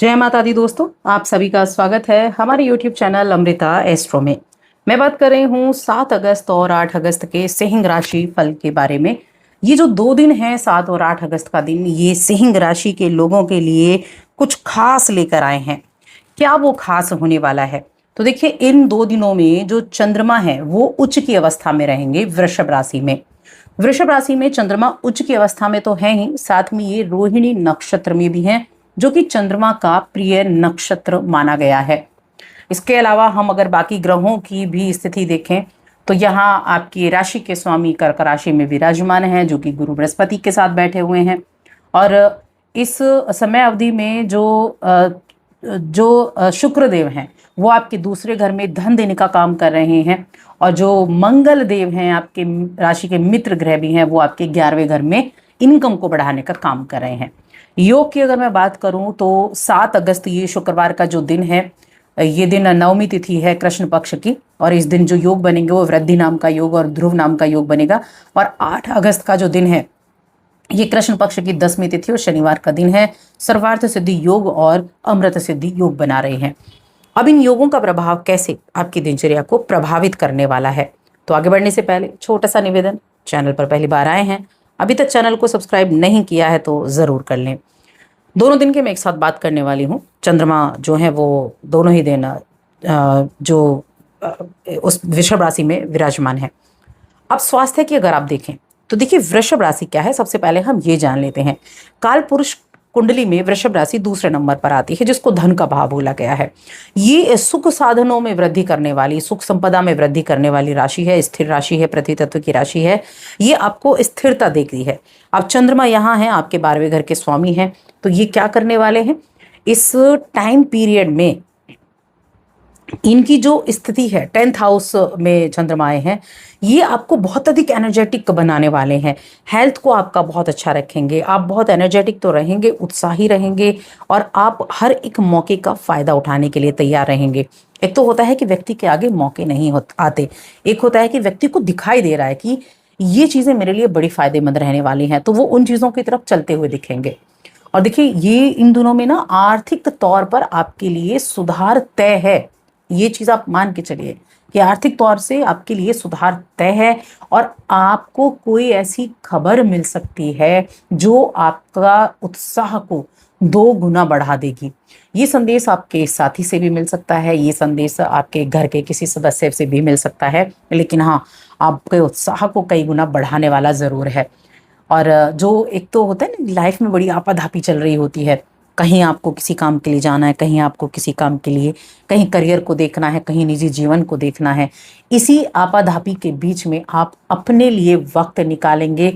जय माता दी दोस्तों, आप सभी का स्वागत है हमारे YouTube चैनल अमृता एस्ट्रो में। मैं बात कर रही हूँ 7 अगस्त और 8 अगस्त के सिंह राशि फल के बारे में। ये जो 2 दिन है, 7 और 8 अगस्त का दिन, ये सिंह राशि के लोगों के लिए कुछ खास लेकर आए हैं। क्या वो खास होने वाला है? तो देखिए, इन 2 दिनों में जो चंद्रमा है वो उच्च की अवस्था में रहेंगे वृषभ राशि में। वृषभ राशि में चंद्रमा उच्च की अवस्था में तो है ही, साथ में ये रोहिणी नक्षत्र में भी है, जो कि चंद्रमा का प्रिय नक्षत्र माना गया है। इसके अलावा हम अगर बाकी ग्रहों की भी स्थिति देखें तो यहाँ आपकी राशि के स्वामी कर्क राशि में विराजमान है, जो कि गुरु बृहस्पति के साथ बैठे हुए हैं। और इस समय अवधि में जो शुक्र देव हैं वो आपके दूसरे घर में धन देने का काम कर रहे हैं, और जो मंगल देव हैं, आपके राशि के मित्र ग्रह भी हैं, वो आपके 11वें घर में इनकम को बढ़ाने का काम कर रहे हैं। योग की अगर मैं बात करूं तो 7 अगस्त ये शुक्रवार का जो दिन है, ये दिन नवमी तिथि है कृष्ण पक्ष की, और इस दिन जो योग बनेंगे वो वृद्धि नाम का योग और ध्रुव नाम का योग बनेगा। और 8 अगस्त का जो दिन है ये कृष्ण पक्ष की 10वीं तिथि और शनिवार का दिन है। सर्वार्थ सिद्धि योग और अमृत सिद्धि योग बना रहे हैं। अब इन योगों का प्रभाव कैसे आपकी दिनचर्या को प्रभावित करने वाला है, तो आगे बढ़ने से पहले छोटा सा निवेदन, चैनल पर पहली बार आए हैं, अभी तक चैनल को सब्सक्राइब नहीं किया है तो ज़रूर कर लें। दोनों दिन के मैं एक साथ बात करने वाली हूँ। चंद्रमा जो है वो दोनों ही दिन उस वृषभ राशि में विराजमान है। अब स्वास्थ्य की अगर आप देखें तो देखिए, वृषभ राशि क्या है, सबसे पहले हम ये जान लेते हैं। काल पुरुष कुंडली में वृषभ राशि दूसरे नंबर पर आती है, जिसको धन का भाव बोला गया है। ये सुख साधनों में वृद्धि करने वाली, सुख संपदा में वृद्धि करने वाली राशि है, स्थिर राशि है, पृथ्वी तत्व की राशि है। ये आपको स्थिरता देती है। अब चंद्रमा यहाँ है, आपके 12वें घर के स्वामी हैं, तो ये क्या करने वाले हैं इस टाइम पीरियड में? इनकी जो स्थिति है 10th हाउस में चंद्रमा आए हैं, ये आपको बहुत अधिक एनर्जेटिक बनाने वाले हैं। हेल्थ को आपका बहुत अच्छा रखेंगे, आप बहुत एनर्जेटिक तो रहेंगे, उत्साही रहेंगे, और आप हर एक मौके का फायदा उठाने के लिए तैयार रहेंगे। एक तो होता है कि व्यक्ति के आगे मौके नहीं आते, एक होता है कि व्यक्ति को दिखाई दे रहा है कि ये चीज़ें मेरे लिए बड़ी फायदेमंद रहने वाली हैं, तो वो उन चीज़ों की तरफ चलते हुए दिखेंगे। और देखिए, ये इन दिनों में ना आर्थिक तौर पर आपके लिए सुधार तय है। ये चीज़ आप मान के चलिए कि आर्थिक तौर से आपके लिए सुधार तय है, और आपको कोई ऐसी खबर मिल सकती है जो आपका उत्साह को 2 गुना बढ़ा देगी। ये संदेश आपके साथी से भी मिल सकता है, ये संदेश आपके घर के किसी सदस्य से भी मिल सकता है, लेकिन हाँ, आपके उत्साह को कई गुना बढ़ाने वाला ज़रूर है। और जो एक तो होता है ना, लाइफ में बड़ी आपाधापी चल रही होती है, कहीं आपको किसी काम के लिए जाना है, कहीं आपको किसी काम के लिए, कहीं करियर को देखना है, कहीं निजी जीवन को देखना है। इसी आपाधापी के बीच में आप अपने लिए वक्त निकालेंगे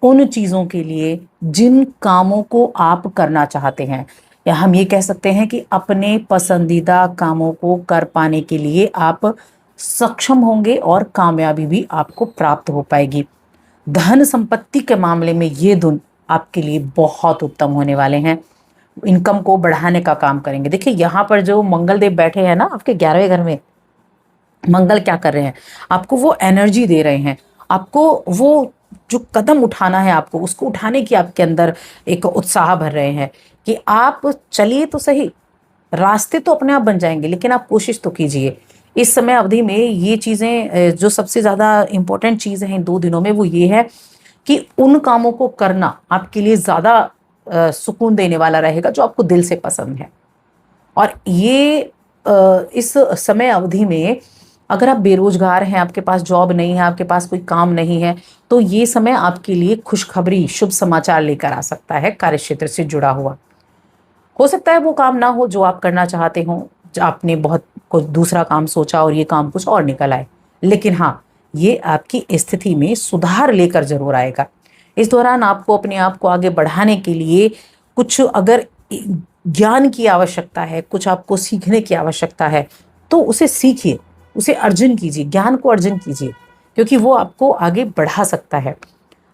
उन चीज़ों के लिए जिन कामों को आप करना चाहते हैं, या हम ये कह सकते हैं कि अपने पसंदीदा कामों को कर पाने के लिए आप सक्षम होंगे, और कामयाबी भी आपको प्राप्त हो पाएगी। धन संपत्ति के मामले में ये दिन आपके लिए बहुत उत्तम होने वाले हैं, इनकम को बढ़ाने का काम करेंगे। देखिए, यहाँ पर जो मंगल देव बैठे हैं ना आपके 11वें घर में, मंगल क्या कर रहे हैं, आपको वो एनर्जी दे रहे हैं, आपको वो जो कदम उठाना है आपको उसको उठाने की आपके अंदर एक उत्साह भर रहे हैं कि आप चलिए तो सही, रास्ते तो अपने आप बन जाएंगे, लेकिन आप कोशिश तो कीजिए। इस समय अवधि में ये चीज़ें जो सबसे ज़्यादा इम्पोर्टेंट चीज़ है इन 2 दिनों में, वो ये है कि उन कामों को करना आपके लिए ज़्यादा सुकून देने वाला रहेगा जो आपको दिल से पसंद है। और ये इस समय अवधि में अगर आप बेरोजगार हैं, आपके पास जॉब नहीं है, आपके पास कोई काम नहीं है, तो ये समय आपके लिए खुशखबरी, शुभ समाचार लेकर आ सकता है कार्य क्षेत्र से जुड़ा हुआ। हो सकता है वो काम ना हो जो आप करना चाहते हो, आपने बहुत कुछ दूसरा काम सोचा और ये काम कुछ और निकल आए, लेकिन हाँ, ये आपकी स्थिति में सुधार लेकर जरूर आएगा। इस दौरान आपको अपने आप को आगे बढ़ाने के लिए कुछ अगर ज्ञान की आवश्यकता है, कुछ आपको सीखने की आवश्यकता है, तो उसे सीखिए, उसे अर्जन कीजिए, ज्ञान को अर्जन कीजिए, क्योंकि वो आपको आगे बढ़ा सकता है।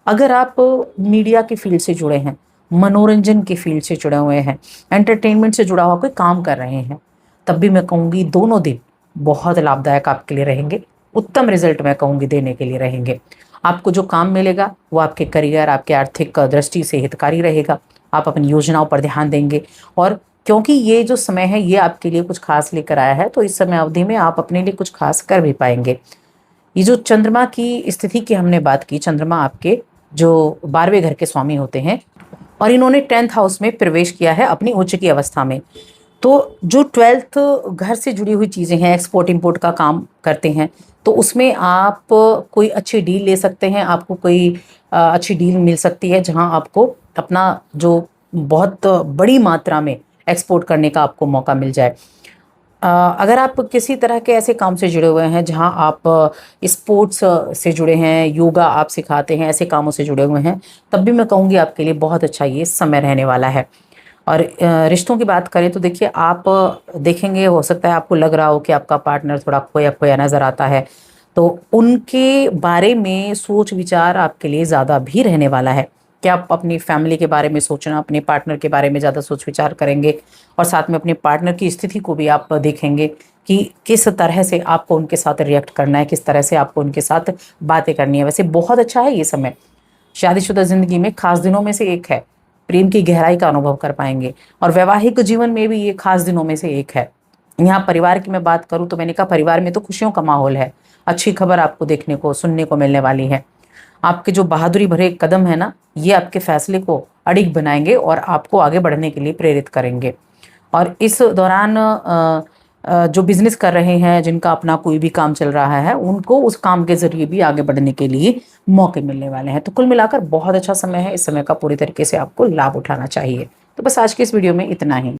अगर आप मीडिया के फील्ड से जुड़े हैं, मनोरंजन के फील्ड से जुड़े हुए हैं, एंटरटेनमेंट से जुड़ा हुआ कोई काम कर रहे हैं, तब भी मैं कहूँगी दोनों दिन बहुत लाभदायक आपके लिए रहेंगे, उत्तम रिजल्ट मैं कहूँगी देने के लिए रहेंगे। आपको जो काम मिलेगा वो आपके करियर, आपके आर्थिक दृष्टि से हितकारी रहेगा। आप अपनी योजनाओं पर ध्यान देंगे और क्योंकि ये जो समय है ये आपके लिए कुछ खास लेकर आया है, तो इस समय अवधि में आप अपने लिए कुछ खास कर भी पाएंगे। ये जो चंद्रमा की स्थिति की हमने बात की, चंद्रमा आपके जो 12वें घर के स्वामी होते हैं और इन्होंने 10th हाउस में प्रवेश किया है अपनी उच्च की अवस्था में। तो जो 12th घर से जुड़ी हुई चीज़ें हैं, एक्सपोर्ट इंपोर्ट का काम करते हैं, तो उसमें आप कोई अच्छी डील ले सकते हैं। आपको कोई अच्छी डील मिल सकती है जहां आपको अपना जो बहुत बड़ी मात्रा में एक्सपोर्ट करने का आपको मौका मिल जाए। अगर आप किसी तरह के ऐसे काम से जुड़े हुए हैं जहां आप स्पोर्ट्स से जुड़े हैं, योगा आप सिखाते हैं, ऐसे कामों से जुड़े हुए हैं, तब भी मैं कहूँगी आपके लिए बहुत अच्छा ये समय रहने वाला है। और रिश्तों की बात करें तो देखिए, आप देखेंगे, हो सकता है आपको लग रहा हो कि आपका पार्टनर थोड़ा खोया खोया नज़र आता है, तो उनके बारे में सोच विचार आपके लिए ज़्यादा भी रहने वाला है कि आप अपनी फैमिली के बारे में सोचना, अपने पार्टनर के बारे में ज़्यादा सोच विचार करेंगे और साथ में अपने पार्टनर की स्थिति को भी आप देखेंगे कि किस तरह से आपको उनके साथ रिएक्ट करना है, किस तरह से आपको उनके साथ बातें करनी है। वैसे बहुत अच्छा है ये समय, शादीशुदा ज़िंदगी में खास दिनों में से एक है, प्रेम की गहराई का अनुभव कर पाएंगे और वैवाहिक जीवन में भी ये खास दिनों में से एक है। यहाँ परिवार की मैं बात करूँ तो मैंने कहा परिवार में तो खुशियों का माहौल है, अच्छी खबर आपको देखने को सुनने को मिलने वाली है। आपके जो बहादुरी भरे कदम है ना, ये आपके फैसले को अडिग बनाएंगे और आपको आगे बढ़ने के लिए प्रेरित करेंगे। और इस दौरान जो बिजनेस कर रहे हैं, जिनका अपना कोई भी काम चल रहा है, उनको उस काम के जरिए भी आगे बढ़ने के लिए मौके मिलने वाले हैं। तो कुल मिलाकर बहुत अच्छा समय है, इस समय का पूरी तरीके से आपको लाभ उठाना चाहिए। तो बस आज के इस वीडियो में इतना ही।